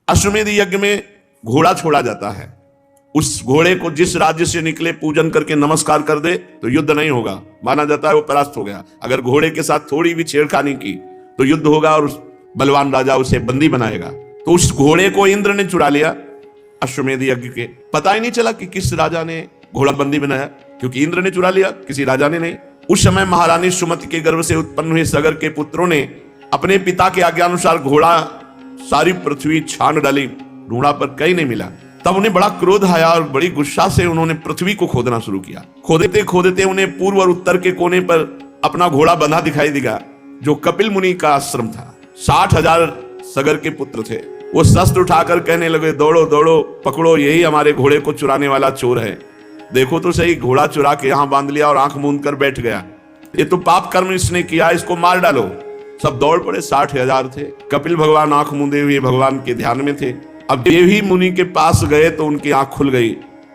अश्वमेध यज्ञ में घोड़ा छोड़ा जाता है। उस घोड़े को जिस राज्य से निकले पूजन करके नमस्कार कर दे तो युद्ध नहीं होगा, माना जाता है वो परास्त हो गया। अगर घोड़े के साथ थोड़ी भी छेड़खानी की तो युद्ध होगा और उस बलवान राजा उसे बंदी बनाएगा। तो उस घोड़े को इंद्र ने चुरा लिया अश्वमेध यज्ञ के। पता ही नहीं चला कि किस राजा ने घोड़ा बंदी बनाया, क्योंकि इंद्र ने चुरा लिया, किसी राजा ने नहीं। उस समय महारानी सुमति के गर्भ से उत्पन्न हुए सगर के पुत्रों ने अपने पिता के आज्ञानुसार घोड़ा सारी पृथ्वी छान डाली, ढूंढा पर कहीं नहीं मिला। तब उन्हें बड़ा क्रोध आया और बड़ी गुस्सा से उन्होंने पृथ्वी को खोदना शुरू किया। खोदते खोदते उन्हें पूर्व और उत्तर के कोने पर अपना घोड़ा बंधा दिखाई दिया, जो कपिल मुनि का आश्रम था। 60,000 सगर के पुत्र थे। वो शस्त्र उठाकर कहने लगे, दौड़ो दौड़ो, पकड़ो, यही हमारे घोड़े को चुराने वाला चोर है। देखो तो सही, घोड़ा चुरा के यहाँ बांध लिया और आंख मूंद कर बैठ गया। ये तो पाप कर्म इसने किया, इसको मार डालो। सब दौड़ पड़े, 60,000 थे। कपिल भगवान आंख मूंदे हुए भगवान के ध्यान में थे। अब देवी मुनि के पास गए तो उनकी आंख खुल गई।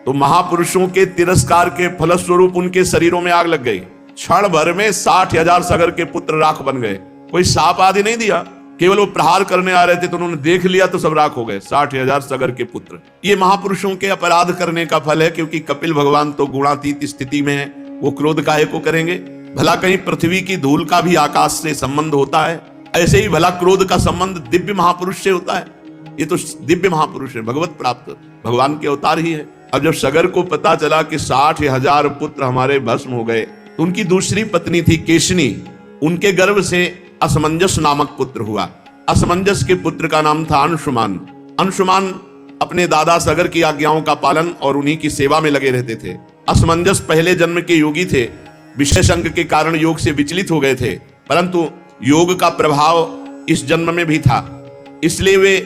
तो महापुरुषों के तिरस्कार के फलस्वरूप उनके शरीरों में आग लग गई। क्षण भर में 60,000 सगर के पुत्र राख बन गए। कोई साप आदि नहीं दिया, केवल वो प्रहार करने आ रहे थे तो उन्होंने देख लिया तो सब राख हो गए, 60,000 सगर के पुत्र। ये महापुरुषों के अपराध करने का फल है, क्योंकि कपिल भगवान तो गुणातीत स्थिति में है, वो क्रोध काहे को करेंगे। भला कहीं पृथ्वी की धूल का भी आकाश से संबंध होता है? ऐसे ही भला क्रोध का संबंध दिव्य महापुरुष से होता है? ये तो दिव्य महापुरुष है, भगवत प्राप्त भगवान के अवतार ही है। अब जब सगर को पता चला कि 60,000 पुत्र हमारे भस्म हो गए, तो उनकी दूसरी पत्नी थी केशनी, उनके गर्भ से असमंजस नामक पुत्र हुआ। असमंजस के पुत्र का नाम था अंशुमान। अंशुमान अपने दादा सगर की आज्ञाओं का पालन और उन्हीं की सेवा में लगे रहते थे। असमंजस पहले जन्म के योगी थे, विषय संग के कारण योग से विचलित हो गए थे, परंतु योग का प्रभाव इस जन्म में भी था, इसलिए वे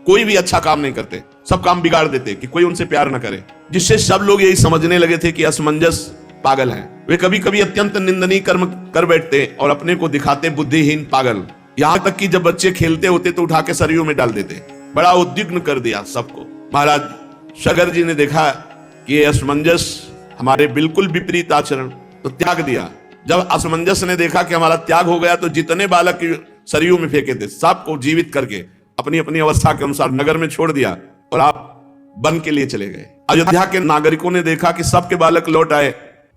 कोई भी अच्छा काम नहीं करते, सब काम बिगाड़ देते कि कोई उनसे प्यार न करे, जिससे सब लोग यही समझने लगे थे कि असमंजस पागल है। वे कभी कभी अत्यंत निंदनीय कर्म कर बैठते और अपने को दिखाते बुद्धिहीन पागल। यहाँ तक कि जब बच्चे खेलते होते तो उठा के सरयू में डाल देते। बड़ा उद्विग्न कर दिया सबको। महाराज सगर जी ने देखा कि ये असमंजस हमारे बिल्कुल विपरीत आचरण, तो त्याग दिया। जब असमंजस ने देखा कि हमारा त्याग हो गया तो जितने बालक सरयू में फेंके थे सबको जीवित करके अपनी अपनी अवस्था के अनुसार नगर में छोड़ दिया और आप वन के लिए चले गए। अयोध्या के नागरिकों ने देखा कि सबके बालक लौट आए,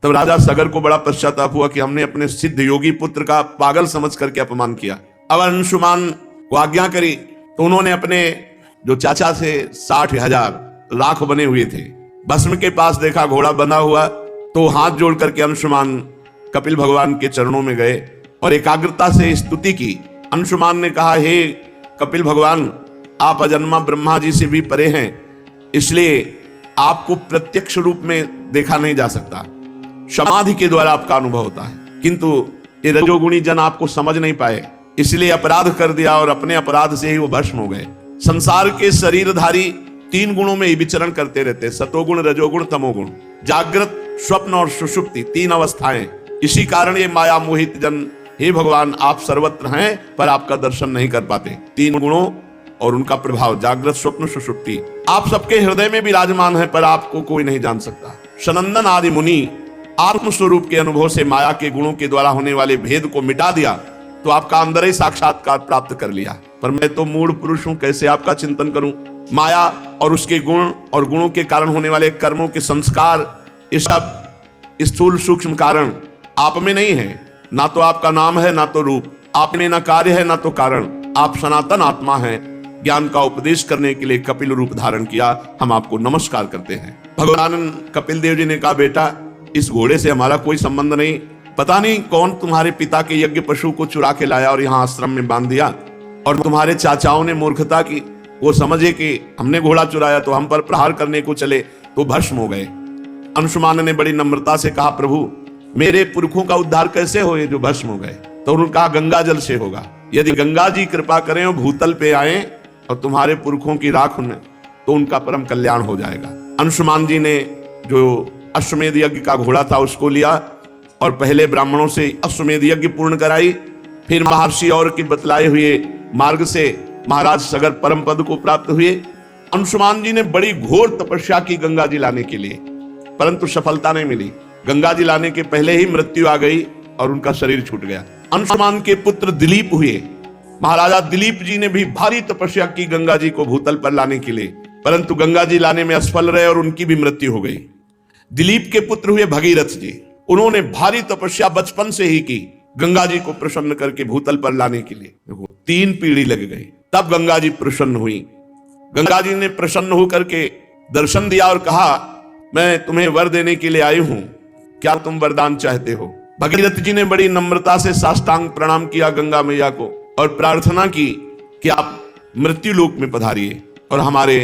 तब राजा सगर को बड़ा पश्चाताप हुआ कि हमने अपने सिद्ध योगी पुत्र का पागल समझ करके अपमान किया। अब अंशुमान को आज्ञा करी तो उन्होंने अपने जो चाचा थे 60,000 राख बने हुए थे, भस्म के पास देखा घोड़ा बंधा हुआ, तो हाथ जोड़ करके अंशुमान कपिल भगवान के चरणों में गए और एकाग्रता से स्तुति की। अंशुमान ने कहा, हे कपिल भगवान, आप अजन्मा ब्रह्मा जी से भी परे हैं, इसलिए आपको प्रत्यक्ष रूप में देखा नहीं जा सकता, समाधि के द्वारा आपका अनुभव होता है, किंतु ये रजोगुणी जन आपको समझ नहीं पाए, इसलिए अपराध कर दिया और अपने अपराध से ही वो भस्म हो गए। संसार के शरीरधारी 3 गुणों में ही विचरण करते रहते, सतोगुण, रजोगुण, तमोगुण, जागृत, स्वप्न और सुषुप्ति, 3 अवस्थाएं। इसी कारण ये माया मोहित जन, हे भगवान आप सर्वत्र हैं पर आपका दर्शन नहीं कर पाते। 3 गुणों और उनका प्रभाव, जागृत, स्वप्न, सुषुप्ति, आप सबके हृदय में विराजमान है पर आपको कोई नहीं जान सकता। सनंदन आदि मुनि आत्मस्वरूप के अनुभव से माया के गुणों के द्वारा होने वाले भेद को मिटा दिया तो आपका अंदर ही साक्षात्कार प्राप्त कर लिया। पर मैं तो मूढ़ पुरुष हूं, कैसे आपका चिंतन करूं। माया और उसके गुण और गुणों के कारण होने वाले कर्मों के संस्कार, ये सब स्थूल सूक्ष्म कारण आप में नहीं है। ना तो आपका नाम है ना तो रूप, आप में ना कार्य है ना तो कारण, आप सनातन आत्मा हैं। ज्ञान का उपदेश करने के लिए कपिल रूप धारण किया, हम आपको नमस्कार करते हैं। भगवान कपिल देव जी ने कहा, बेटा इस घोड़े से हमारा कोई संबंध नहीं, पता नहीं कौन तुम्हारे पिता के यज्ञ पशु को चुरा के लाया और यहाँ आश्रम में बांध दिया, और तुम्हारे चाचाओं ने मूर्खता की, वो समझे कि हमने घोड़ा चुराया तो हम पर प्रहार करने को चले तो भस्म हो गए। अंशुमान ने बड़ी नम्रता से कहा, प्रभु मेरे पुरखों का उद्धार कैसे हो ये जो भस्म हो गए? तो उन्होंने कहा, गंगा जल से होगा। यदि गंगा जी कृपा करें और भूतल पे आए और तुम्हारे पुरखों की राख उन्हें, तो उनका परम कल्याण हो जाएगा। अंशुमान जी ने जो अश्वमेध यज्ञ का घोड़ा था उसको लिया और पहले ब्राह्मणों से अश्वमेध यज्ञ पूर्ण कराई, फिर महर्षि और की बतलाए हुए मार्ग से महाराज सगर परम पद को प्राप्त हुए। अंशुमान जी ने बड़ी घोर तपस्या की गंगा जी लाने के लिए, परंतु सफलता नहीं मिली। गंगा जी लाने के पहले ही मृत्यु आ गई और उनका शरीर छूट गया। अंशुमान के पुत्र दिलीप हुए, महाराजा दिलीप जी ने भी भारी तपस्या की गंगा जी को भूतल पर लाने के लिए, परंतु गंगा जी लाने में असफल रहे और उनकी भी मृत्यु हो गई। दिलीप के पुत्र हुए भगीरथ जी, उन्होंने भारी तपस्या बचपन से ही की गंगा जी को प्रसन्न करके भूतल पर लाने के लिए। देखो 3 पीढ़ी लग गई, तब गंगा जी प्रसन्न हुई। गंगा जी ने प्रसन्न होकर के दर्शन दिया और कहा, मैं तुम्हें वर देने के लिए आई हूं, क्या तुम वरदान चाहते हो? भगीरथ जी ने बड़ी नम्रता से साष्टांग प्रणाम किया गंगा मैया को और प्रार्थना की कि आप मृत्यु लोक में पधारिए और हमारे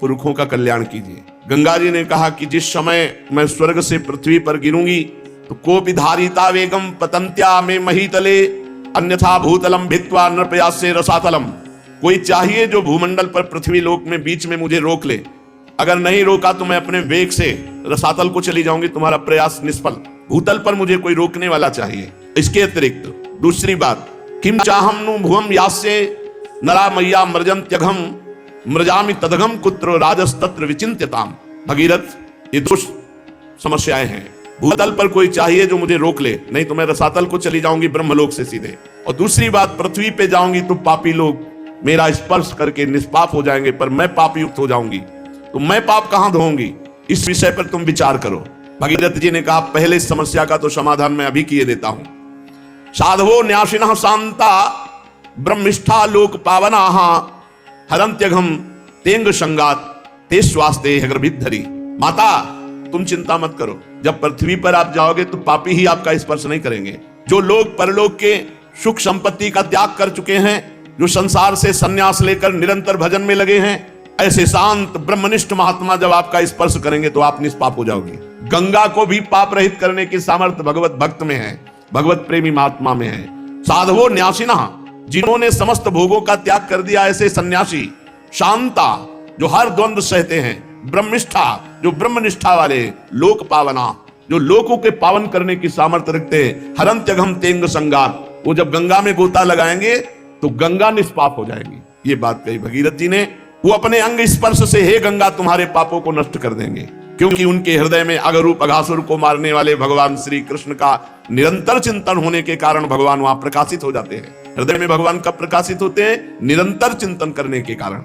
पुरखों का कल्याण कीजिए। गंगा जी ने कहा कि जिस समय मैं स्वर्ग से पृथ्वी पर गिरूंगी तो कोपि धारिता वेगम पतंत्या में महीतले अन्यथा भूतलम भित्वा नृपयासे रसातलम। कोई चाहिए जो भूमंडल पर पृथ्वी लोक में बीच में मुझे रोक ले, अगर नहीं रोका तो मैं अपने वेग से रसातल को चली जाऊंगी, तुम्हारा प्रयास निष्फल। भूतल पर मुझे कोई रोकने वाला चाहिए। इसके अतिरिक्त दूसरी बात, किम चाहम नु भुवम यास्य नरा मैया मृजन त्यघम मृजामि तदघम कुत्र राजस्तत्र विचिंत्यताम। भगीरथ, ये 2 समस्याएं हैं। भूतल पर कोई चाहिए जो मुझे रोक ले, नहीं तो मैं रसातल को चली जाऊंगी ब्रह्मलोक से सीधे। और दूसरी बात, पृथ्वी पे जाऊंगी तो पापी लोग मेरा स्पर्श करके निष्पाप हो जाएंगे, पर मैं पाप युक्त हो जाऊंगी, तो मैं पाप कहां धोऊंगी? इस विषय पर तुम विचार करो। भगीरथ जी ने कहा, पहले इस समस्या का तो समाधान मैं अभी किए देता हूं। साधवो न्यासिनः शांता ब्रह्मिष्ठा लोक पावनाः हरन्त्यघम तेंग संगात ते स्वास्ते हृभिद्धरि। माता, तुम चिंता मत करो, जब पृथ्वी पर आप जाओगे तो पापी ही आपका स्पर्श नहीं करेंगे। जो लोग परलोक के सुख संपत्ति का त्याग कर चुके हैं, जो संसार से संन्यास लेकर निरंतर भजन में लगे हैं, ऐसे शांत ब्रह्मनिष्ठ महात्मा जब आपका स्पर्श करेंगे तो आप निष्पाप हो जाओगे। गंगा को भी पाप रहित करने की सामर्थ्य भगवत भक्त में है, भगवत प्रेमी महात्मा में है। साधवो न्यासिनः, जिन्होंने समस्त भोगों का त्याग कर दिया, ऐसे सन्यासी। शांता, जो हर द्वंद्व सहते हैं। ब्रह्मिष्ठा, जो ब्रह्मनिष्ठा वाले। लोक पावना, जो लोकों के पावन करने की सामर्थ्य रखते हैं। हरन्त्यघम तेंग संगात, वो जब गंगा में गोता लगाएंगे तो गंगा निष्पाप हो जाएगी। ये बात कही भगीरथ जी ने। वो अपने अंग स्पर्श से, हे गंगा, तुम्हारे पापों को नष्ट कर देंगे, क्योंकि उनके हृदय में अगरूप अघासुर को मारने वाले भगवान श्री कृष्ण का निरंतर चिंतन होने के कारण भगवान वहां प्रकाशित हो जाते हैं। हृदय में भगवान कब प्रकाशित होते हैं? निरंतर चिंतन करने के कारण।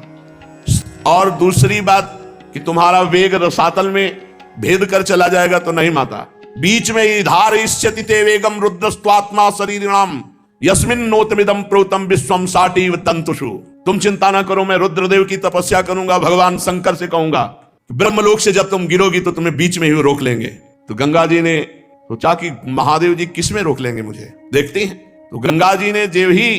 और दूसरी बात कि तुम्हारा वेग रसातल में भेद कर चला जाएगा तो नहीं माता। बीच में ही धारयिष्यति ते वेगम रुद्रस्त्वात्मा शरीरिणाम यस्मिन नोतमिदम प्रोतम विश्वम साटीव तंतुषु। तुम चिंता ना करो, मैं रुद्रदेव की तपस्या करूंगा। भगवान शंकर से कहूंगा, ब्रह्मलोक से जब तुम गिरोगी तो तुम्हें बीच में ही रोक लेंगे। तो गंगा जी ने सोचा कि महादेव जी किस में रोक लेंगे मुझे, देखते हैं। तो गंगा जी ने जब ही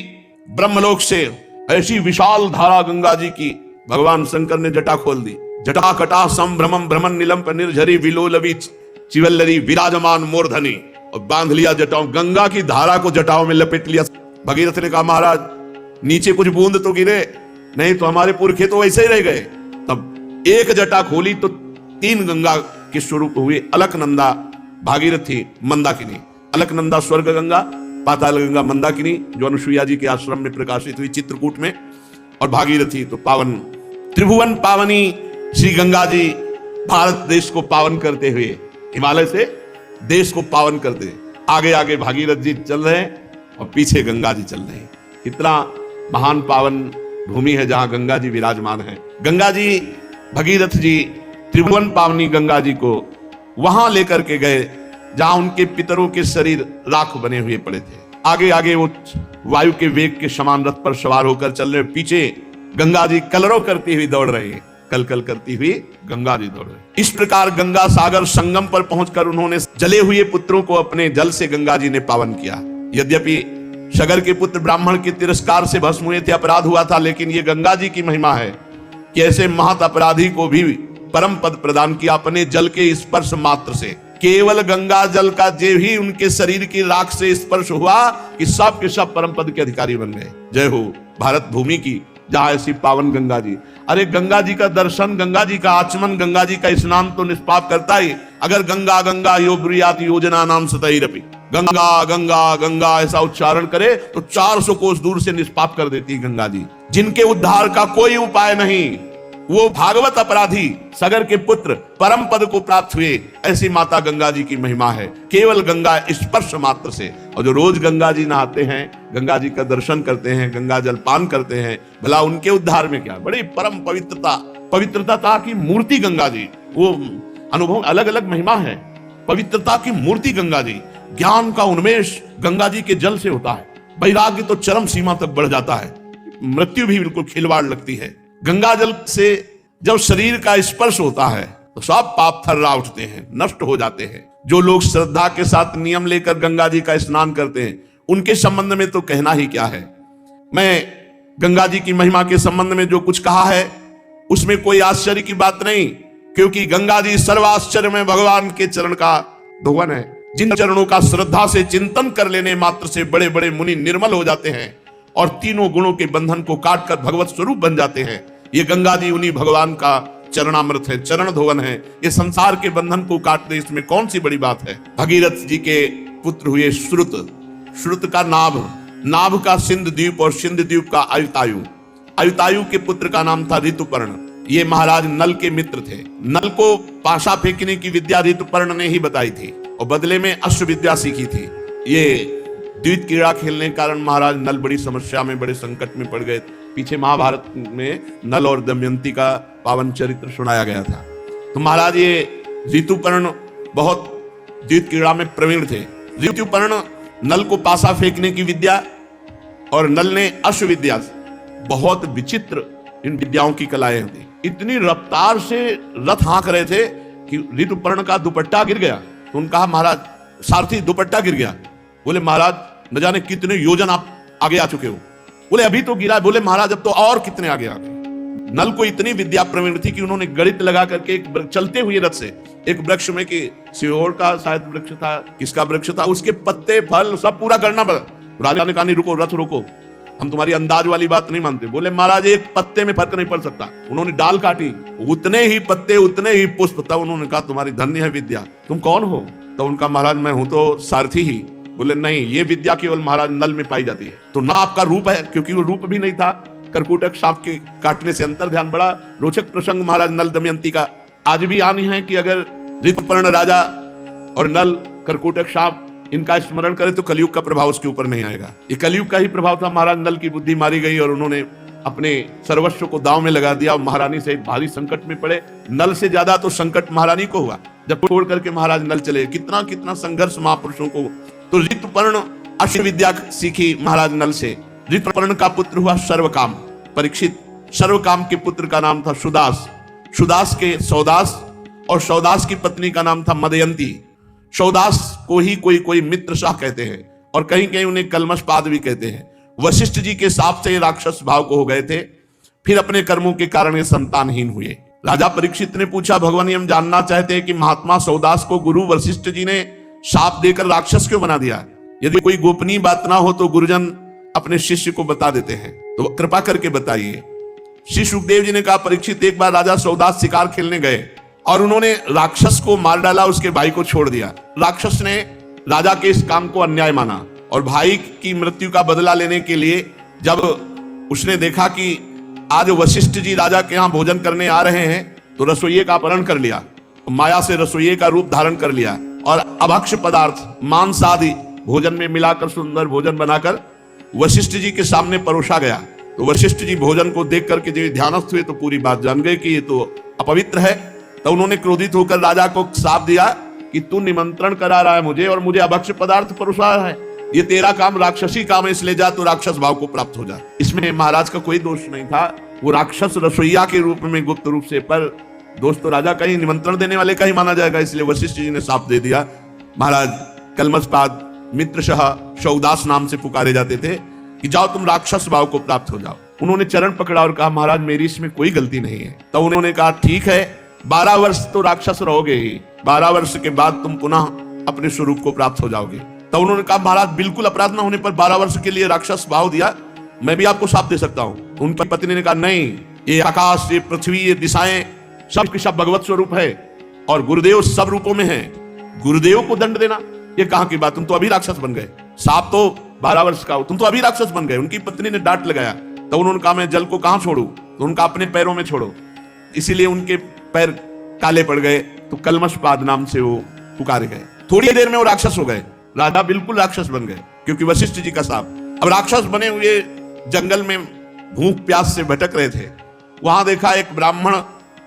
ब्रह्मलोक से ऐसी विशाल धारा गंगा जी की, भगवान शंकर ने जटा खोल दी। जटा कटा संभ्रमम भ्रमण नीलम पर निर्झरी विलोलवी चिवल्लरी विराजमान मूर्धनी, और बांध लिया जटाओं। गंगा की धारा को जटाओं में लपेट लिया। भगीरथ ने कहा, महाराज नीचे कुछ बूंद तो गिरे, नहीं तो हमारे पुरखे तो वैसे ही रह गए। तब एक जटा खोली तो 3 गंगा के स्वरूप हुए। अलकनंदा भागीरथी मंदाकिनी। अलकनंदा स्वर्ग गंगा, पाताल गंगा मंदाकिनी, जो अनुसुईया जी के आश्रम में प्रकाशित हुई चित्रकूट में। और भागीरथी तो पावन, त्रिभुवन पावनी श्री गंगा जी भारत देश को पावन करते हुए, हिमालय से देश को पावन करते, आगे आगे भागीरथ जी चल रहे हैं और पीछे गंगा जी चल रहे हैं। कितना महान पावन भूमि है जहां गंगा जी विराजमान है। गंगा जी, भगीरथ जी त्रिभुवन पावनी गंगा जी को वहां लेकर के गए जहां उनके पितरों के शरीर राख बने हुए पड़े थे। आगे आगे वो वायु के वेग के समान रथ पर सवार होकर चल रहे, पीछे गंगा जी कलरव करती हुई दौड़ रही है। कल कल करती हुई गंगा जी दौड़ रही। इस प्रकार गंगा सागर संगम पर पहुंचकर उन्होंने जले हुए पुत्रों को अपने जल से गंगा जी ने पावन किया। यद्यपि सगर के पुत्र ब्राह्मण के तिरस्कार से भस्म हुए थे, अपराध हुआ था, लेकिन ये गंगा जी की महिमा है कि ऐसे महत अपराधी को भी परम पद प्रदान किया अपने जल के स्पर्श मात्र से। केवल गंगा जल का जे ही उनके शरीर की राख से स्पर्श हुआ कि सब के सब परम पद के अधिकारी बन गए। जय हो भारत भूमि की, जहां ऐसी पावन गंगा जी। अरे गंगा जी का दर्शन, गंगा जी का आचमन, गंगा जी का स्नान तो निष्पाप करता ही। अगर गंगा गंगा यो ब्रूयात योजना नाम सतैरपि, गंगा गंगा गंगा ऐसा उच्चारण करे तो 400 कोस दूर से निष्पाप कर देती गंगा जी। जिनके उद्धार का कोई उपाय नहीं, वो भागवत अपराधी सगर के पुत्र परम पद को प्राप्त हुए, ऐसी माता गंगा जी की महिमा है। केवल गंगा स्पर्श मात्र से, और जो रोज गंगा जी नहाते हैं, गंगा जी का दर्शन करते हैं, गंगा जल पान करते हैं, भला उनके उद्धार में क्या। बड़ी परम पवित्रता की मूर्ति गंगा जी, वो अनुभव अलग अलग महिमा है। पवित्रता की मूर्ति गंगा जी, ज्ञान का उन्मेष गंगा जी के जल से होता है। वैराग्य तो चरम सीमा तक बढ़ जाता है, मृत्यु भी बिल्कुल खिलवाड़ लगती है। गंगा जल से जब शरीर का स्पर्श होता है तो सब पाप थर्रा उठते हैं, नष्ट हो जाते हैं। जो लोग श्रद्धा के साथ नियम लेकर गंगा जी का स्नान करते हैं, उनके संबंध में तो कहना ही क्या है। मैं गंगा जी की महिमा के संबंध में जो कुछ कहा है उसमें कोई आश्चर्य की बात नहीं, क्योंकि गंगा जी सर्वाश्चर्य में भगवान के चरण का धोवन है। जिन चरणों का श्रद्धा से चिंतन कर लेने मात्र से बड़े बड़े मुनि निर्मल हो जाते हैं और तीनों गुणों के बंधन को काटकर भगवत स्वरूप बन जाते हैं। ये गंगा जी उन्हीं भगवान का चरणामृत है, चरण धोवन है। ये संसार के बंधन को काट दे, इसमें कौन सी बड़ी बात है। भगीरथ जी के पुत्र हुए श्रुत, श्रुत का नाभ, नाभ का सिंध द्वीप और सिंध द्वीप का अयुतायु, अयुतायु के पुत्र का नाम था ऋतुपर्ण। ये महाराज नल के मित्र थे। नल को पाशा फेंकने की विद्या ऋतुपर्ण ने ही बताई थी और बदले में अश्व विद्या सीखी थी। ये द्वित क्रीड़ा खेलने के कारण महाराज नल बड़ी समस्या में, बड़े संकट में पड़ गए। पीछे महाभारत में नल और दमयंती का पावन चरित्र सुनाया गया था। तो महाराज ये ऋतुपर्ण बहुत द्वित क्रीड़ा में प्रवीण थे। ऋतुपर्ण नल को पासा फेंकने की विद्या और नल ने अश्व विद्या, बहुत विचित्र इन विद्याओं की कलाएं होती। इतनी रफ्तार से रथ हाँक रहे थे कि ऋतुपर्ण का दुपट्टा गिर गया। तो उन्होंने कहा महाराज सारथी दुपट्टा गिर गया। बोले महाराज न जाने कितने योजन आप आगे आ चुके हो। बोले अभी तो गिरा। बोले महाराज अब तो और कितने आगे आ गए। नल को इतनी विद्या प्रवीण थी कि उन्होंने गणित लगा करके एक चलते हुए रथ से एक वृक्ष में, कि सिहोर का शायद वृक्ष था, किसका वृक्ष था, उसके पत्ते फल सब पूरा करना पड़ा। राजा ने कहा नहीं रुको, रथ रोको, हम तुम्हारी अंदाज वाली बात नहीं मानते। बोले महाराज एक पत्ते में फर्क नहीं पड़ सकता। उन्होंने डाल काटी, उतने ही पत्ते उतने ही पुष्प। तब उन्होंने कहा तुम्हारी धन्य है विद्या, तुम कौन हो। तो उनका महाराज मैं हूं तो सारथी ही। बोले नहीं, ये विद्या केवल महाराज नल में पाई जाती है। तो ना आपका रूप है, क्योंकि वो रूप भी नहीं था। करकुटक सांप के काटने से अंतर ध्यान। बड़ा रोचक प्रसंग महाराज नल दमयंती का आज भी आनी है कि अगर ऋतुपर्ण राजा और नल करकुटक सांप इनका स्मरण करे तो कलयुग का प्रभाव उसके ऊपर नहीं आएगा। ये कलयुग का ही प्रभाव था। महाराज नल की बुद्धि मारी गई और उन्होंने अपने सर्वस्व को दांव में लगा दिया और महारानी से भारी संकट में पड़े। नल से ज्यादा तो संकट महारानी को हुआ जब छोड़ करके महाराज नल चले। कितना कितना संघर्ष महापुरुषों को। तो ऋतुपर्ण अश्व विद्या सीखी महाराज नल से। ऋतुपर्ण का पुत्र हुआ सर्वकाम, परीक्षित। सर्वकाम के पुत्र का नाम था सुदास, सुदास के सौदास, और सौदास की पत्नी का नाम था मदयंती। सौदास को ही कोई कोई मित्र शाह कहते हैं और कहीं कहीं उन्हें कलमशपाद भी कहते हैं। वशिष्ठ जी के साथ से राक्षस भाव को हो गए थे, फिर अपने कर्मों के कारण ये संतानहीन हुए। राजा परीक्षित ने पूछा भगवान हम जानना चाहते हैं कि महात्मा सौदास को गुरु वशिष्ठ जी ने शाप देकर राक्षस क्यों बना दिया। यदि कोई गोपनीय बात ना हो तो गुरुजन अपने शिष्य को बता देते हैं, तो कृपा करके बताइए। श्री सुखदेव जी ने कहा परीक्षित एक बार राजा सौदास शिकार खेलने गए और उन्होंने राक्षस को मार डाला, उसके भाई को छोड़ दिया। राक्षस ने राजा के इस काम को अन्याय माना और भाई की मृत्यु का बदला लेने के लिए जब उसने देखा कि आज वशिष्ठ जी राजा के यहाँ भोजन करने आ रहे हैं तो रसोइये का अपहरण कर लिया, माया से रसोइये का रूप धारण कर लिया और अभक्ष पदार्थ मांस आदि भोजन में मिलाकर सुंदर भोजन बनाकर वशिष्ठ जी के सामने परोसा गया। तो वशिष्ठ जी भोजन को देख करके जब ध्यानस्थ हुए तो पूरी बात जान गए कि ये तो अपवित्र है। तो उन्होंने क्रोधित होकर राजा को साप दिया कि तू निमंत्रण करा रहा है मुझे और मुझे अभक्ष पदार्थ परोसा रहा है, ये तेरा काम राक्षसी काम है, इसलिए जा तो राक्षस भाव को प्राप्त हो जा। इसमें महाराज का कोई दोष नहीं था, वो राक्षस रसोइया के रूप में गुप्त रूप से, पर दोष तो राजा का ही, निमंत्रण देने वाले का ही माना जाएगा। इसलिए वशिष्ठ जी ने साप दे दिया। महाराज कलमशपाद मित्रशः सौदास नाम से पुकारे जाते थे कि जाओ तुम राक्षस भाव को प्राप्त हो जाओ। उन्होंने चरण पकड़ा और कहा महाराज मेरी इसमें कोई गलती नहीं है। तो उन्होंने कहा ठीक है 12 वर्ष तो राक्षस रहोगे ही, 12 वर्ष के बाद तुम पुनः अपने स्वरूप को प्राप्त हो जाओगे। तो उन्होंने कहा महाराज बिल्कुल अपराध न होने पर 12 वर्ष के लिए राक्षस भाव दिया, मैं भी आपको साप दे सकता हूं। उनकी पत्नी ने कहा नहीं, ये आकाश ये पृथ्वी ये दिशाएं सब के सब भगवत स्वरूप है और गुरुदेव सब रूपों में है, गुरुदेव को दंड देना ये कहां की बात, तुम तो अभी राक्षस बन गए, साप तो 12 वर्ष का हो, तुम तो अभी राक्षस बन गए। उनकी पत्नी ने डांट लगाया। तो उन्होंने कहा मैं जल को कहां छोड़ू, तो उनका अपने पैरों में छोड़ो। इसीलिए उनके पैर काले पड़ गए, तो कलमशपाद नाम से वो पुकारे गए। थोड़ी देर में वो राक्षस हो गए, राजा बिल्कुल राक्षस बन गए, क्योंकि वशिष्ठ जी का शाप। अब राक्षस बने हुए जंगल में भूख प्यास से भटक रहे थे। वहां देखा एक ब्राह्मण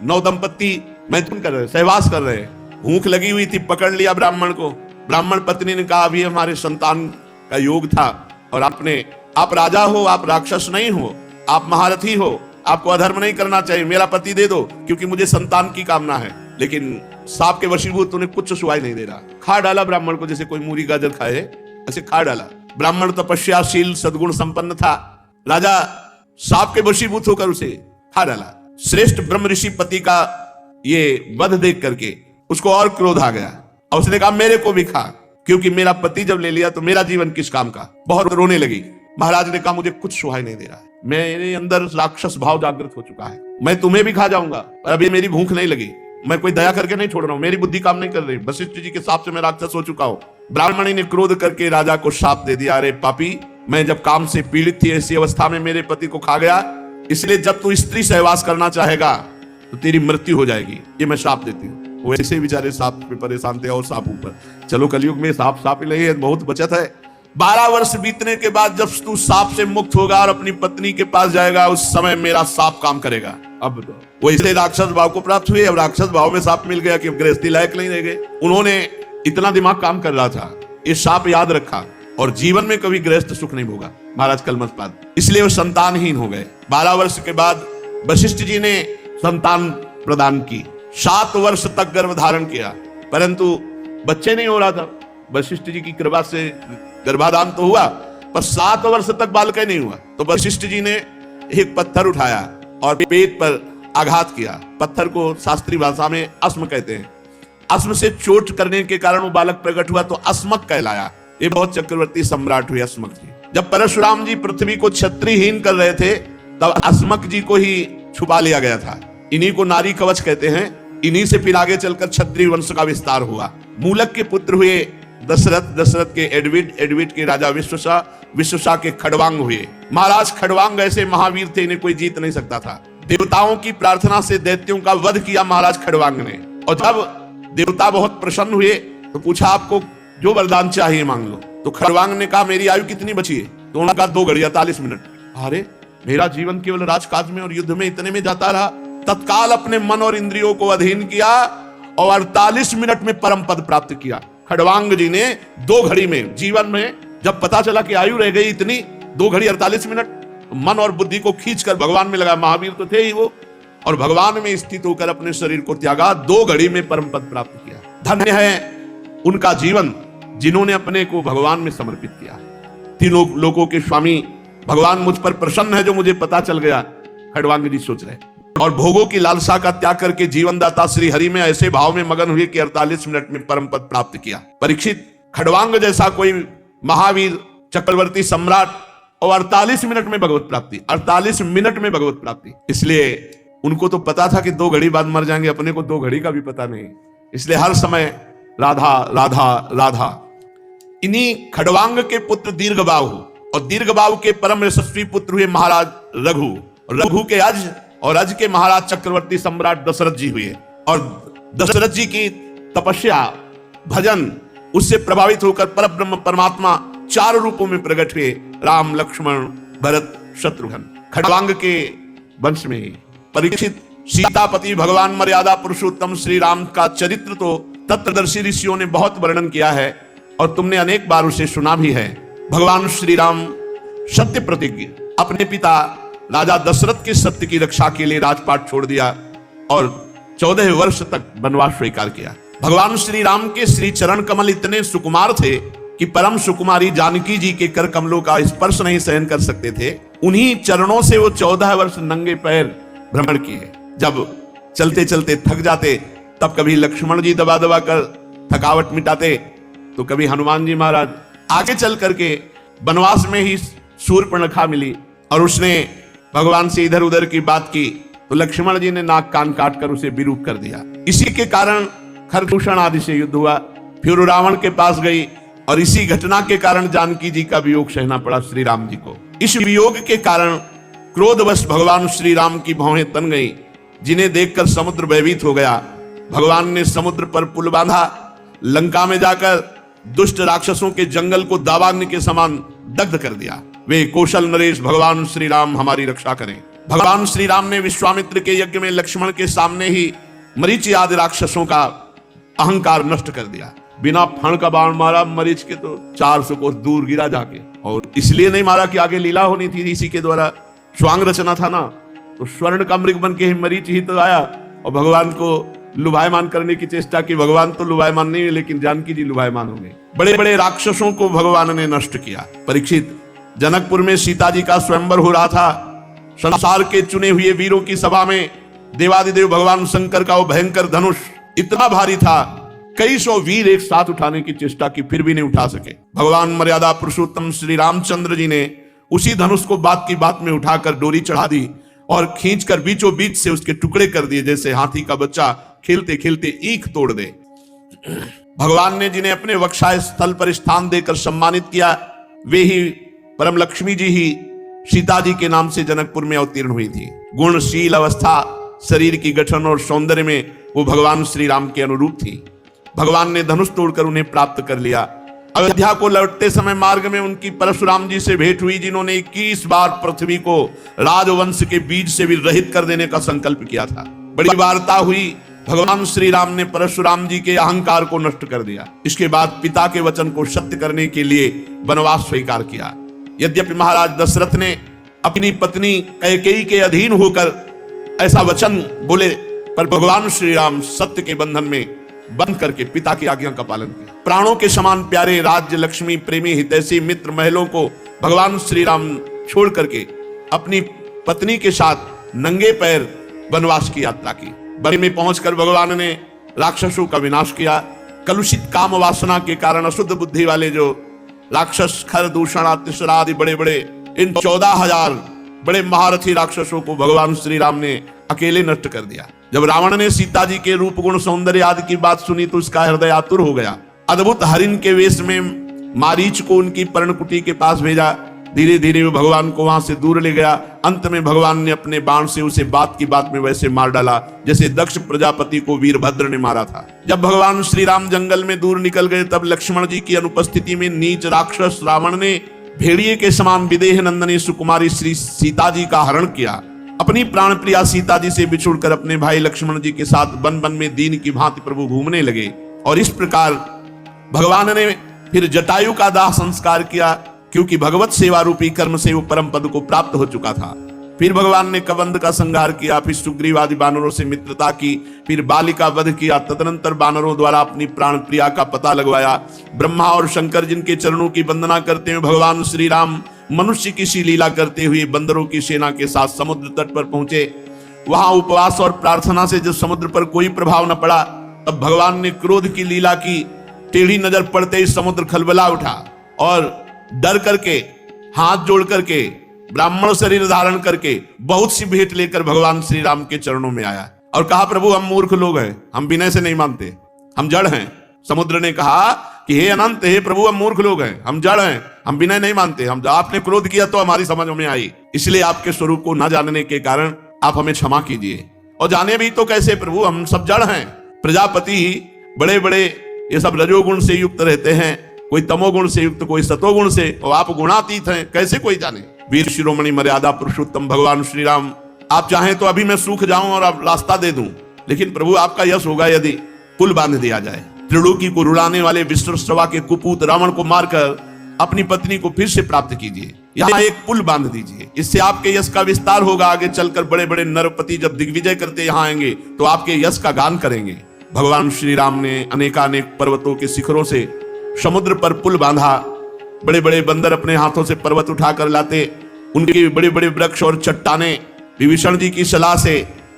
नवदंपति मैथुन कर रहे, सहवास कर रहे। भूख लगी हुई थी, पकड़ लिया ब्राह्मण को। ब्राह्मण पत्नी ने कहा, अभी हमारे संतान का योग था और आप राजा हो, आप राक्षस नहीं हो, आप महारथी हो, आपको अधर्म नहीं करना चाहिए, मेरा पति दे दो, क्योंकि मुझे संतान की कामना है। लेकिन सांप के वशीभूत उन्हें कुछ सुनाई नहीं दे रहा। खा डाला ब्राह्मण को, जैसे कोई मूली गाजर खाए ऐसे खा डाला। ब्राह्मण तपस्याशील सद्गुण संपन्न था। राजा सांप के वशीभूत होकर उसे खा डाला। श्रेष्ठ ब्रह्म ऋषि पति का ये वध देख करके उसको और क्रोध आ गया और उसने कहा, मेरे को भी खा, क्योंकि मेरा पति जब ले लिया तो मेरा जीवन किस काम का। बहुत रोने लगी। महाराज ने कहा, मुझे कुछ सुहाई नहीं दे रहा है, मेरे अंदर राक्षस भाव जागृत हो चुका है, मैं तुम्हें भी खा जाऊंगा, पर अभी मेरी भूख नहीं लगी, मैं कोई दया करके नहीं छोड़ रहा हूं, मेरी बुद्धि काम नहीं कर रही, वशिष्ठ जी के शाप से मैं राक्षस हो चुका हूं। ब्राह्मणी ने क्रोध करके राजा को शाप दे दिया, अरे पापी, मैं जब काम से पीड़ित थी ऐसी अवस्था में मेरे पति को खा गया, इसलिए जब तू स्त्री सहवास करना चाहेगा तो तेरी मृत्यु हो जाएगी, ये मैं शाप देती हूँ। वो ऐसे बेचारे सांप पे परेशान थे और सांप ऊपर। चलो कलयुग में सांप ही नहीं है, बहुत बचत है। 12 वर्ष बीतने के बाद जब तू सांप से मुक्त होगा और अपनी पत्नी के पास जाएगा, उस समय मेरा सांप काम करेगा। अब वो इसलिए राक्षस भाव को प्राप्त हुए। अब राक्षस भाव में सांप मिल गया कि गृहस्थी लायक नहीं रह गए। उन्होंने इतना दिमाग काम कर रहा था, ये सांप याद रखा और जीवन में कभी गृहस्थ सुख नहीं भोगा महाराज कलमशपाद, इसलिए वो संतानहीन हो गए। 12 वर्ष के बाद वशिष्ठ जी ने संतान प्रदान की। 7 वर्ष तक गर्भ धारण किया, परंतु बच्चे नहीं हो रहा था। वशिष्ठ जी की कृपा से गर्भाधान तो हुआ, पर 7 वर्ष तक बालक नहीं हुआ। तो वशिष्ठ जी ने एक पत्थर उठाया और पेट पर आघात किया। पत्थर को शास्त्रीय भाषा में अस्म कहते हैं। अस्म से चोट करने के कारण वो बालक प्रकट हुआ, तो अस्मक कहलाया। ये बहुत चक्रवर्ती सम्राट हुए अस्मक जी। जब परशुराम जी पृथ्वी को क्षत्रियहीन कर रहे थे, तब अस्मक जी को ही छुपा लिया गया था। इन्हीं को नारी कवच कहते हैं। इन्हीं से फिर आगे चलकर क्षत्रिय वंश का विस्तार हुआ। मूलक के पुत्र हुए दशरथ, दशरथ के एडविड, एडविड के राजा विश्वसा, विश्वसा के खड़वांग हुए। महाराज खड़वांग ऐसे महावीर थे, इन्हें कोई जीत नहीं सकता था। देवताओं की प्रार्थना से दैत्यों का वध किया महाराज खड़वांग ने। और जब देवता बहुत प्रसन्न हुए तो पूछा, आपको जो वरदान चाहिए मांग लो। तो खड़वांग ने कहा, मेरी आयु कितनी बची है? तो उन्होंने कहा 2 घड़ी 48 मिनट। अरे मेरा जीवन केवल राजकाज में और युद्ध में इतने में जाता रहा। तत्काल अपने मन और इंद्रियों को अधीन किया और 48 मिनट में परम पद प्राप्त किया। खड़वांग जी ने 2 घड़ी में, जीवन में जब पता चला कि आयु रह गई इतनी, 2 घड़ी 48 मिनट, मन और बुद्धि को खींचकर भगवान में लगा। महावीर तो थे ही वो, और भगवान में स्थित होकर अपने शरीर को त्यागा। 2 घड़ी में परम पद प्राप्त किया। धन्य है उनका जीवन जिन्होंने अपने को भगवान में समर्पित किया। तीनों लोगों के स्वामी भगवान मुझ पर प्रसन्न है जो मुझे पता चल गया, खड़वांग जी सोच रहे। और भोगों की लालसा का त्याग करके जीवनदाता श्री हरि में ऐसे भाव में मगन हुए कि 48 मिनट में परम पद प्राप्त किया। परीक्षित, खड़वांग जैसा कोई महावीर चक्रवर्ती सम्राट और 48 मिनट में भगवत प्राप्ति, 48 मिनट में भगवत प्राप्ति। इसलिए उनको तो पता था कि 2 घड़ी बाद मर जाएंगे, अपने को 2 घड़ी का भी पता नहीं। इसलिए हर समय राधा राधा राधा। इन्हीं खड़वांग के पुत्र दीर्घबाहु, और दीर्घबाहु के परम यशस्वी पुत्र हुए महाराज रघु, रघु के अज, और अज के महाराज चक्रवर्ती सम्राट दशरथ जी हुए। और दशरथ जी की तपस्या, भजन, उससे प्रभावित होकर परब्रह्म परमात्मा 4 रूपों में प्रकट हुए, राम, लक्ष्मण, भरत, शत्रुघ्न। खड़वांग के वंश में ही परीक्षित, सीतापति भगवान मर्यादा पुरुषोत्तम श्री राम का चरित्र तो तत्वदर्शी ऋषियों ने बहुत वर्णन किया है और तुमने अनेक बार उसे सुना भी है। भगवान श्री राम सत्य प्रतिज्ञ, अपने पिता राजा दशरथ के सत्य की रक्षा के लिए राजपाट छोड़ दिया और 14 वर्ष तक वनवास स्वीकार किया। भगवान श्री राम के श्री चरण कमल इतने सुकुमार थे कि परम सुकुमारी जानकी जी के कर कमलों का स्पर्श नहीं सहन कर सकते थे। उन्हीं चरणों से वो 14 वर्ष नंगे पैर भ्रमण किए। जब चलते चलते थक जाते, तब कभी लक्ष्मण जी दबा दबा कर थकावट मिटाते, तो कभी हनुमान जी महाराज। आगे चल करके वनवास में ही शूर्पणखा मिली और उसने भगवान से इधर उधर की बात की, तो लक्ष्मण जी ने नाक कान काट कर उसे विरूप कर दिया। इसी के कारण खरदूषण आदि से युद्ध हुआ। फिर रावण के पास गई और इसी घटना के कारण जानकी जी का वियोग सहना पड़ा श्री राम जी को। इस वियोग के कारण क्रोधवश भगवान श्री राम की भौहें तन गई जिन्हें देखकर समुद्र भयभीत हो गया। भगवान ने समुद्र पर पुल बांधा, लंका में जाकर दुष्ट राक्षसों के जंगल को दावाग्नि के समान दग्ध कर दिया। वे कौशल नरेश भगवान श्री राम हमारी रक्षा करें। भगवान श्री राम ने विश्वामित्र के यज्ञ में लक्ष्मण के सामने ही मरीचि आदि राक्षसों का अहंकार नष्ट कर दिया। बिना फण का बाण मारा मरीच के तो 400 कोस दूर गिरा जाके, और इसलिए नहीं मारा कि आगे लीला होनी थी इसी के द्वारा, स्वांग रचना था ना। तो स्वर्ण का मृग बन के ही मरीच ही तो आया और भगवान को लुभायमान करने की चेष्टा की। भगवान तो लुभायमान नहीं है, लेकिन जानकी जी लुभायमान होंगे। बड़े बड़े राक्षसों को भगवान ने नष्ट किया। परीक्षित, जनकपुर में सीता जी का स्वयंवर हो रहा था। संसार के चुने हुए वीरों की सभा में देवादिदेव भगवान शंकर का वो भयंकर धनुष इतना भारी था, कई सौ वीर एक साथ उठाने की चेष्टा की, फिर भी नहीं उठा सके। भगवान मर्यादा पुरुषोत्तम श्री रामचंद्र जी ने उसी धनुष को बात की बात में उठाकर डोरी चढ़ा दी और खींचकर बीचों बीच से उसके टुकड़े कर दिए, जैसे हाथी का बच्चा खेलते खेलते ईख तोड़ दे। भगवान ने जिन्हें अपने वक्षाय स्थल पर स्थान देकर सम्मानित किया, वे ही परम लक्ष्मी जी ही सीता जी के नाम से जनकपुर में अवतीर्ण हुई थी। गुणशील अवस्था, शरीर की गठन और सौंदर्य में वो भगवान श्री राम के अनुरूप थी। भगवान ने धनुष तोड़कर उन्हें प्राप्त कर लिया। अयोध्या को लौटते समय मार्ग में उनकी परशुराम जी से भेंट हुई, जिन्होंने 21 बार पृथ्वी को राजवंश के बीज से भी रहित कर देने का संकल्प किया था। बड़ी वार्ता हुई। भगवान श्री राम ने परशुराम जी के अहंकार को नष्ट कर दिया। इसके बाद पिता के वचन को सत्य करने के लिए वनवास स्वीकार किया। यद्यपि महाराज दशरथ ने अपनी पत्नी कैकेयी के अधीन होकर ऐसा वचन बोले, पर भगवान श्री राम सत्य के बंधन में बंद करके पिता की आज्ञा का पालन किया। प्राणों के समान प्यारे राज्य, लक्ष्मी, प्रेमी, हितैषी, मित्र, महलों को भगवान श्री राम छोड़ करके अपनी पत्नी के साथ नंगे पैर वनवास की यात्रा की। वन में पहुंचकर भगवान ने राक्षसों का विनाश किया। कलुषित काम वासना के कारण अशुद्ध बुद्धि वाले जो राक्षस खर, दूषण, तिसरा आदि बड़े बड़े इन 14,000 बड़े महारथी राक्षसों को भगवान श्री राम ने अकेले नष्ट कर दिया। जब रावण ने सीता जी के रूप, गुण, सौंदर्य आदि की बात सुनी तो उसका हृदय आतुर हो गया। अद्भुत हरिण के वेश में मारीच को उनकी पर्णकुटी के पास भेजा। धीरे धीरे वो भगवान को वहां से दूर ले गया। अंत में भगवान ने अपने बाण से उसे बात की बात में वैसे मार डाला जैसे दक्ष प्रजापति को वीरभद्र ने मारा था। जब भगवान श्री राम जंगल में दूर निकल गए, तब लक्ष्मण जी की अनुपस्थिति में नीच राक्षस रावण ने भेड़िए के समान विदेह नंदनी सुकुमारी श्री सीता जी का हरण किया। अपनी प्राण प्रिया सीता जी से बिछुड़कर अपने भाई लक्ष्मण जी के साथ वन वन में दीन की भांति प्रभु घूमने लगे। और इस प्रकार भगवान ने फिर जटायु का दाह संस्कार किया, क्योंकि भगवत सेवा रूपी कर्म से वो परम पद को प्राप्त हो चुका था। फिर भगवान ने कबंध का संहार किया, फिर सुग्रीवादि बानरों से मित्रता की, फिर बाली का वध किया। तदनंतर बानरों द्वारा अपनी प्राण प्रिया का पता लगवाया। ब्रह्मा और शंकर जिनके चरणों की वंदना करते हुए भगवान श्री राम मनुष्य की सी लीला करते हुए बंदरों की सेना के साथ समुद्र तट पर पहुंचे। वहां उपवास और प्रार्थना से जब समुद्र पर कोई प्रभाव न पड़ा, तब भगवान ने क्रोध की लीला की। टेढ़ी नजर पड़ते ही समुद्र खलबला उठा और डर करके, हाथ जोड़ करके, ब्राह्मण शरीर धारण करके बहुत सी भेंट लेकर भगवान श्री राम के चरणों में आया और कहा, प्रभु हम मूर्ख लोग हैं, हम विनय से नहीं मानते, हम जड़ हैं। समुद्र ने कहा कि हे अनंत, हे प्रभु हम मूर्ख लोग हैं, हम जड़ हैं, हम विनय नहीं मानते, हम आपने क्रोध किया तो हमारी समझ में आई, इसलिए आपके स्वरूप को न जानने के कारण आप हमें क्षमा कीजिए। और जाने भी तो कैसे प्रभु, हम सब जड़ हैं। प्रजापति बड़े बड़े ये सब रजोगुण से युक्त रहते हैं, कोई तमोगुण से युक्त, कोई सतोगुण से, और आप गुणातीत हैं, कैसे कोई जाने। वीर शिरोमणि मर्यादा पुरुषोत्तम भगवान श्री राम, आप चाहें तो अभी मैं सूख जाऊं और आप रास्ता दे दूं, लेकिन प्रभु आपका यश होगा यदि पुल बांध दिया जाए। त्रिलोकी को रुलाने वाले विश्वश्रवा के कुपूत रावण को मारकर अपनी पत्नी को फिर से प्राप्त कीजिए। यहाँ एक पुल बांध दीजिए, इससे आपके यश का विस्तार होगा। आगे चलकर बड़े बड़े नरपति जब दिग्विजय करते यहाँ आएंगे तो आपके यश का गान करेंगे। भगवान श्री राम ने अनेकानेक पर्वतों के शिखरों से समुद्र पर पुल बांधा। बड़े बड़े बंदर अपने हाथों से पर्वत उठाकर लाते। उनके बड़े बड़े वृक्ष और चट्टाने विभीषण जी की सलाह से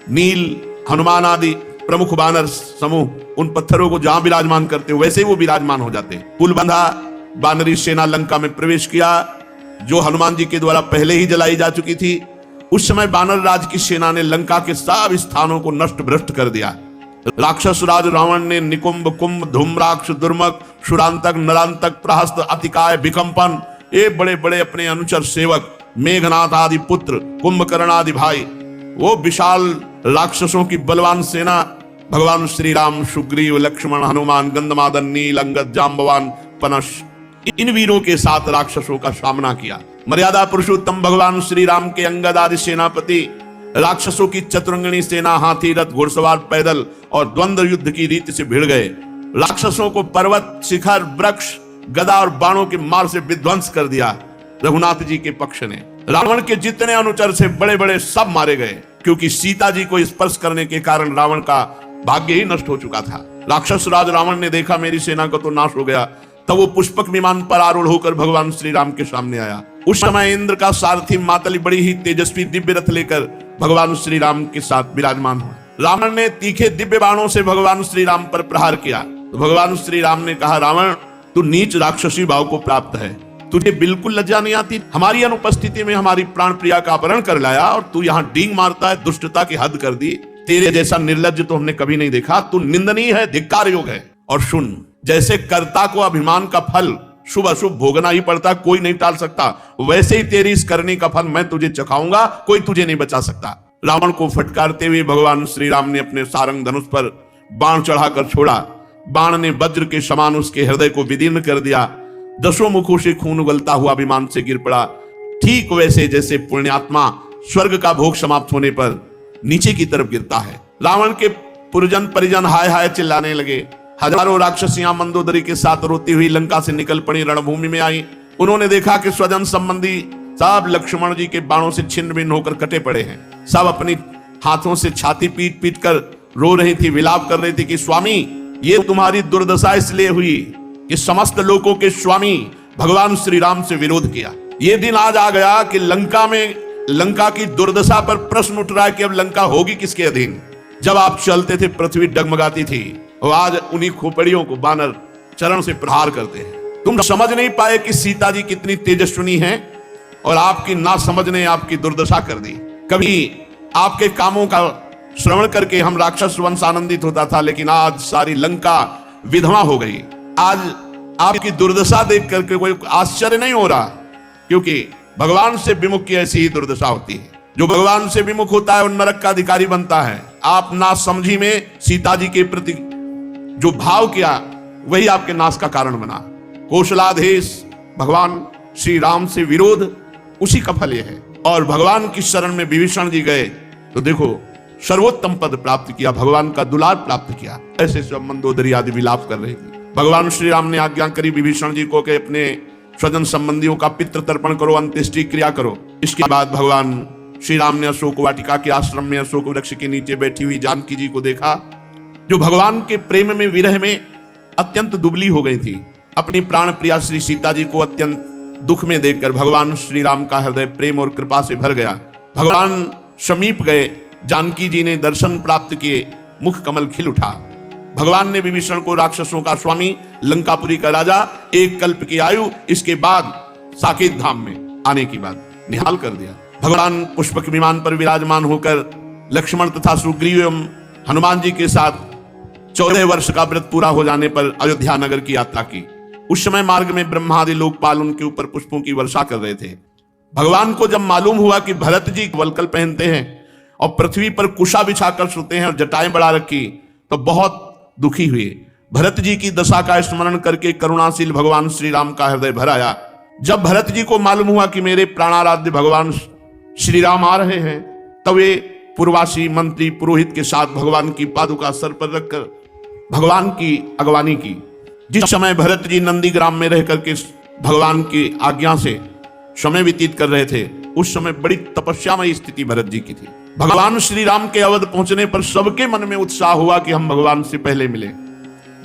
नील, हनुमान आदि प्रमुख बानर समूह उन पत्थरों को जहां विराजमान करते वैसे वो विराजमान हो जाते। पुल बंधा, बानरी सेना लंका में प्रवेश किया, जो हनुमान जी के द्वारा पहले ही जलाई जा चुकी थी। उस समय बानर राज की सेना ने लंका के सब स्थानों को नष्ट भ्रष्ट कर दिया। राक्षस राज रावण ने निकुंभ, कुंभ, धूम्राक्ष, दुर्मक, शुरांतक, नरांतक, प्रहस्त, अतिकाय, विकंपन, ये बड़े बड़े अपने अनुचर सेवक, मेघनाथ आदि पुत्र, कुंभकर्ण आदि भाई, वो विशाल राक्षसों की बलवान सेना भगवान श्री राम, सुग्रीव, लक्ष्मण, हनुमान, गंधमादन, नील, अंगद, जाम्बवान, पनश, इन वीरों के साथ राक्षसों का सामना किया। मर्यादा पुरुषोत्तम भगवान श्री राम के अंगद आदि सेनापति राक्षसों की चतुरंगिणी सेना हाथी, रथ, घुड़सवार, पैदल और द्वंद्व युद्ध की रीति से भिड़ गए। राक्षसों को पर्वत, शिखर, वृक्ष, गदा और बाणों के मार से विध्वंस कर दिया रघुनाथ जी के पक्ष ने। रावण के जितने अनुचर से बड़े बड़े सब मारे गए, क्योंकि सीता जी को स्पर्श करने के कारण रावण का भाग्य ही नष्ट हो चुका था। राक्षस राज रावण ने देखा मेरी सेना का तो नाश हो गया, तब वो पुष्पक विमान पर आरूढ़ होकर भगवान श्री राम के सामने आया। उस समय इंद्र का सारथी मातली बड़ी ही तेजस्वी दिव्य रथ लेकर भगवान श्री राम के साथ विराजमान हुआ। रावण ने तीखे दिव्य बाणों से भगवान श्री राम पर प्रहार किया तो भगवान श्री राम ने कहा, रावण तू नीच राक्षसी भाव को प्राप्त है, तुझे बिल्कुल लज्जा नहीं आती? हमारी अनुपस्थिति में हमारी प्राण प्रिया का अपहरण कर लाया और तू यहाँ डींग मारता है, दुष्टता की हद कर दी। तेरे जैसा निर्लज्ज तो हमने कभी नहीं देखा, तू निंदनीय है, धिक्कार योग्य है। और सुन, जैसे कर्ता को अभिमान का फल शुभ अशुभ भोगना ही पड़ता, कोई नहीं टाल सकता, वैसे ही तेरी इस करनी का फल मैं तुझे चखाऊंगा, कोई तुझे नहीं बचा सकता। रावण को फटकारते हुए भगवान श्री राम ने अपने सारंग धनुष पर बाण चढ़ाकर छोड़ा। बाण ने वज्र के समान उसके हृदय को विदीर्ण कर दिया। दसों मुखों से खून उगलता हुआ विमान से गिर पड़ा, ठीक वैसे जैसे पुण्यात्मा स्वर्ग का भोग समाप्त होने पर नीचे की तरफ गिरता है। रावण के पुरजन परिजन हाय हाय चिल्लाने लगे। हजारों राक्षसियां मंदोदरी के साथ रोती हुई लंका से निकल पड़ी, रणभूमि में आई। उन्होंने देखा कि स्वजन संबंधी सब लक्ष्मण जी के बाणों से छिन्न भिन्न होकर कटे पड़े हैं। सब अपनी हाथों से छाती पीट पीट कर रो रही थी, विलाप कर रही थी कि स्वामी, ये तुम्हारी दुर्दशा इसलिए हुई कि समस्त लोगों के स्वामी भगवान श्री राम से विरोध किया। ये दिन आज आ गया कि लंका की दुर्दशा पर प्रश्न उठ रहा है कि अब लंका होगी किसके अधीन। जब आप चलते थे पृथ्वी डगमगाती थी, और आज उन्हीं खोपड़ियों को बानर चरण से प्रहार करते हैं। तुम समझ नहीं पाए कि सीता जी कितनी तेजस्विनी हैं, और आपकी ना समझ ने आपकी दुर्दशा कर दी। कभी आपके कामों का श्रवण करके हम राक्षस वंश आनंदित होता था, लेकिन आज सारी लंका विधवा हो गई। आज आपकी दुर्दशा देख करके कोई आश्चर्य नहीं हो रहा, क्योंकि भगवान से विमुख की ऐसी ही दुर्दशा होती है। जो भगवान से विमुख होता है वो नरक का अधिकारी बनता है। आप ना समझी में सीता जी के प्रति जो भाव किया वही आपके नाश का कारण बना। कौशलाधीश भगवान श्री राम से विरोध, उसी का फल यह है। और भगवान की शरण में विभीषण जी गए तो देखो सर्वोत्तम पद प्राप्त किया, भगवान का दुलार प्राप्त किया। ऐसे सब मंदोदरी आदि विलाप कर रही थी। भगवान श्री राम ने आज्ञा करी विभीषण जी को कि अपने स्वजन संबंधियों का पितृ तर्पण करो, अंत्येष्टि क्रिया करो। इसके बाद भगवान श्री राम ने अशोक वाटिका के आश्रम में अशोक वृक्ष के नीचे बैठी हुई जानकी जी को देखा, जो भगवान के प्रेम में, विरह में अत्यंत दुबली हो गई थी। अपनी प्राण प्रिया श्री सीता जी को अत्यंत दुख में देखकर भगवान श्री राम का हृदय प्रेम और कृपा से भर गया। भगवान समीप गए, जानकी जी ने दर्शन प्राप्त किए, मुख कमल खिल उठा। भगवान ने विभीषण को राक्षसों का स्वामी, लंकापुरी का राजा, 1 कल्प की आयु, इसके बाद साकेत धाम में आने की बात निहाल कर दिया। भगवान पुष्पक विमान पर विराजमान होकर लक्ष्मण तथा सुग्रीव एवं हनुमान जी के साथ 14 वर्ष का व्रत पूरा हो जाने पर अयोध्या नगर की यात्रा की। उस समय मार्ग में ब्रह्मादि लोकपाल उनके ऊपर पुष्पों की वर्षा कर रहे थे। भगवान को जब मालूम हुआ कि भरत जी वल्कल पहनते हैं और पृथ्वी पर कुशा बिछाकर सोते हैं और जटाएं बढ़ा रखी, तो बहुत दुखी हुए। भरत जी की दशा का स्मरण करके करुणाशील भगवान श्री राम का हृदय भर आया। जब भरत जी को मालूम हुआ कि मेरे प्राणाराध्य भगवान श्री राम आ रहे हैं, तब वे पूर्वासी मंत्री पुरोहित के साथ भगवान की पादुका सर पर रखकर भगवान की अगवानी की। जिस समय भरत जी नंदीग्राम में रह करके भगवान की आज्ञा से समय व्यतीत कर रहे थे, उस समय बड़ी तपस्यामयी स्थिति भरत जी की थी। भगवान श्री राम के अवध पहुंचने पर सबके मन में उत्साह हुआ कि हम भगवान से पहले मिले।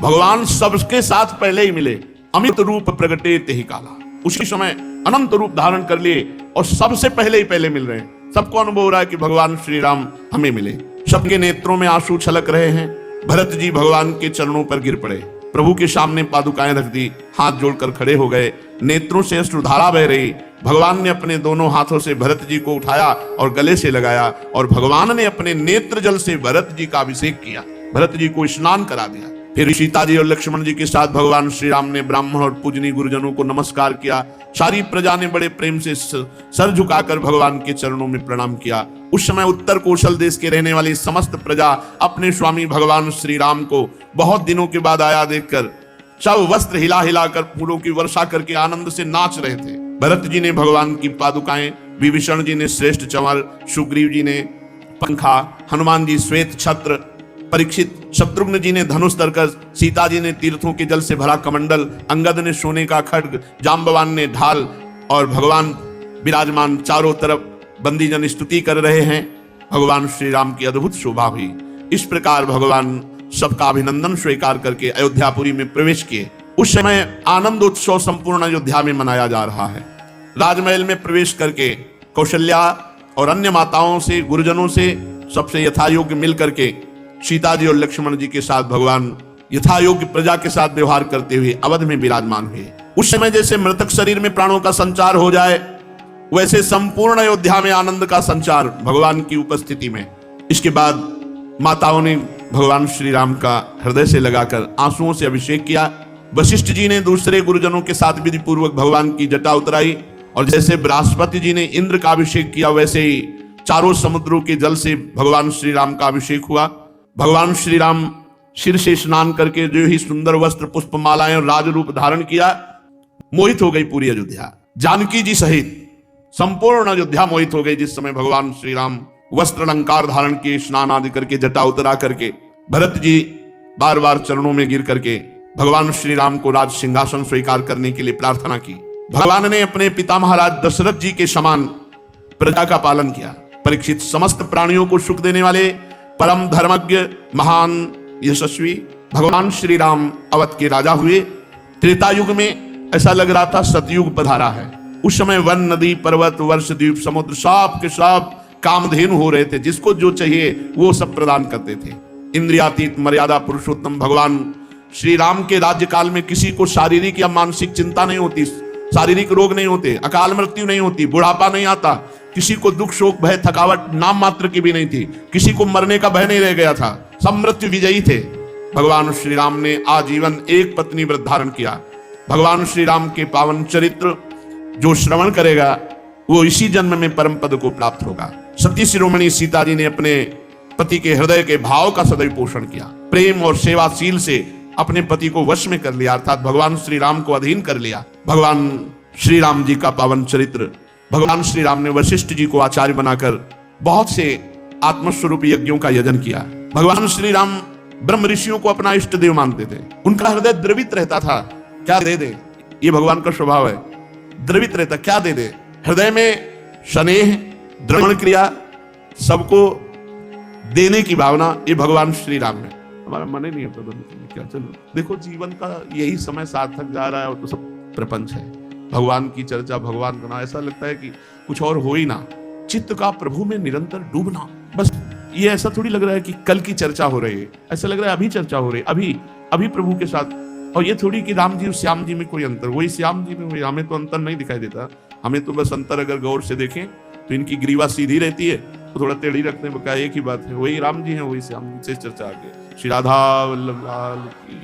भगवान सबके साथ पहले ही मिले। अमित रूप प्रगटे तेहि काला, उसी समय अनंत रूप धारण कर लिए और सबसे पहले ही पहले मिल रहे हैं। सबको अनुभव हो रहा है कि भगवान श्री राम हमें मिले। सबके नेत्रों में आंसू छलक रहे हैं। भरत जी भगवान के चरणों पर गिर पड़े, प्रभु के सामने पादुकाएं रख दी, हाथ जोड़कर खड़े हो गए। नेत्रों से अश्रुधारा बह रही। भगवान ने अपने दोनों हाथों से भरत जी को उठाया और गले से लगाया, और भगवान ने अपने नेत्र जल से भरत जी का अभिषेक किया, भरत जी को स्नान करा दिया। फिर सीता जी और लक्ष्मण जी के साथ भगवान श्री राम ने ब्राह्मण और पूजनीय गुरुजनों को नमस्कार किया। सारी प्रजा ने बड़े प्रेम से सर झुकाकर भगवान के चरणों में प्रणाम किया। उस समय उत्तर कौशल देश के रहने वाली समस्त प्रजा अपने स्वामी भगवान श्री राम को बहुत दिनों के बाद आया देखकर सब वस्त्र हिला हिलाकर फूलों की वर्षा करके आनंद से नाच रहे थे। भरत जी ने भगवान की पादुकाएं, विभीषण जी ने श्रेष्ठ चंवर, सुग्रीव जी ने पंखा, हनुमान जी श्वेत छत्र, परीक्षित शत्रुघ्न जी ने धनुष तरकस, सीता जी ने तीर्थों के जल से भरा कमंडल, अंगद ने सोने का खड्ग, जाम्बवान ने ढाल और भगवान विराजमान चारों तरफ बंदीजन स्तुति कर रहे हैं। भगवान श्री राम की अद्भुत शोभा हुई। इस प्रकार भगवान सबका अभिनंदन स्वीकार करके अयोध्यापुरी में प्रवेश किए। उस समय आनंद उत्सव संपूर्ण अयोध्या में मनाया जा रहा है। राजमहल में प्रवेश करके कौशल्या और अन्य माताओं से, गुरुजनों से सबसे यथायोग्य मिल करके सीता जी और लक्ष्मण जी के साथ भगवान यथायोग्य प्रजा के साथ व्यवहार करते हुए अवध में विराजमान हुए। उस समय जैसे मृतक शरीर में प्राणों का संचार हो जाए, वैसे संपूर्ण अयोध्या में आनंद का संचार भगवान की उपस्थिति में। इसके बाद माताओं ने भगवान श्री राम का हृदय से लगाकर आंसुओं से अभिषेक किया। वशिष्ठ जी ने दूसरे गुरुजनों के साथ विधि पूर्वक भगवान की जटा उतराई और जैसे बृहस्पति जी ने इंद्र का अभिषेक किया, वैसे ही चारों समुद्रों के जल से भगवान श्री राम का अभिषेक हुआ। भगवान श्री राम सिर से स्नान करके जो ही सुंदर वस्त्र, पुष्पमालाएं और राज रूप धारण किया, मोहित हो गई पूरी अयोध्या। जानकी जी सहित संपूर्ण अयोध्या मोहित हो गई जिस समय भगवान श्री राम वस्त्र अलंकार धारण किए, स्नान आदि करके, जटा उतरा करके। भरत जी बार बार चरणों में गिर करके भगवान श्री राम को राज सिंहासन स्वीकार करने के लिए प्रार्थना की। भगवान ने अपने पिता महाराज दशरथ जी के समान प्रजा का पालन किया। परीक्षित समस्त प्राणियों को सुख देने वाले परम धर्मज्ञ महान यशस्वी भगवान श्री राम अवध के राजा हुए। त्रेता युग में ऐसा लग रहा था सतयुग पधारा है। उस समय वन, नदी, पर्वत, वर्ष, द्वीप, समुद्र सब के सब कामधेनु हो रहे थे। जिसको जो चाहिए वो सब प्रदान करते थे। इंद्रियातीत मर्यादा पुरुषोत्तम भगवान श्री राम के राज्य काल में किसी को शारीरिक या मानसिक चिंता नहीं होती, शारीरिक रोग नहीं होते, अकाल मृत्यु नहीं होती, बुढ़ापा नहीं आता, किसी को दुख, शोक, भय, थकावट नाम मात्र की भी नहीं थी, किसी को मरने का भय नहीं रह गया था, सब मृत्यु विजयी थे। भगवान श्री राम ने आजीवन एक पत्नी व्रत धारण किया। भगवान श्री राम के पावन चरित्र जो श्रवण करेगा वो इसी जन्म में परम पद को प्राप्त होगा। सती शिरोमणि सीता जी ने अपने पति के हृदय के भाव का सदैव पोषण किया। प्रेम और सेवाशील से अपने पति को वश में कर लिया, अर्थात भगवान श्री राम को अधीन कर लिया। भगवान श्री राम जी का पावन चरित्र, भगवान श्री राम ने वशिष्ठ जी को आचार्य बनाकर बहुत से आत्मस्वरूप यज्ञों का यजन किया। भगवान श्री राम ब्रह्म ऋषियों को अपना इष्ट देव मानते थे। उनका हृदय द्रवित रहता था, क्या दे दे, ये भगवान का स्वभाव है, द्रवित रहता, क्या दे दे। हृदय में स्नेह, द्रवण क्रिया, सबको देने की भावना, ये भगवान श्री राम है। हमारा मन ही नहीं होता तो क्या, चलो देखो जीवन का यही समय सार्थक जा रहा है और तो सब प्रपंच है। भगवान की चर्चा, भगवान का नाम, ऐसा लगता है कि कुछ और हो ही ना। चित्त का प्रभु में निरंतर डूबना, बस ये ऐसा थोड़ी लग रहा है कि कल की चर्चा हो रही है, ऐसा लग रहा है अभी चर्चा हो रही है, अभी अभी प्रभु के साथ। और ये थोड़ी कि राम जी और श्याम जी में कोई अंतर, वही श्याम जी में, वही हमें तो अंतर नहीं दिखाई देता। हमें तो बस अंतर अगर गौर से देखें तो इनकी ग्रीवा सीधी रहती है, तो थोड़ा टेढ़ी रखने में क्या एक ही बात है, वही राम जी है, वही श्याम जी से चर्चा आगे। श्री राधा वल्लभ लाल की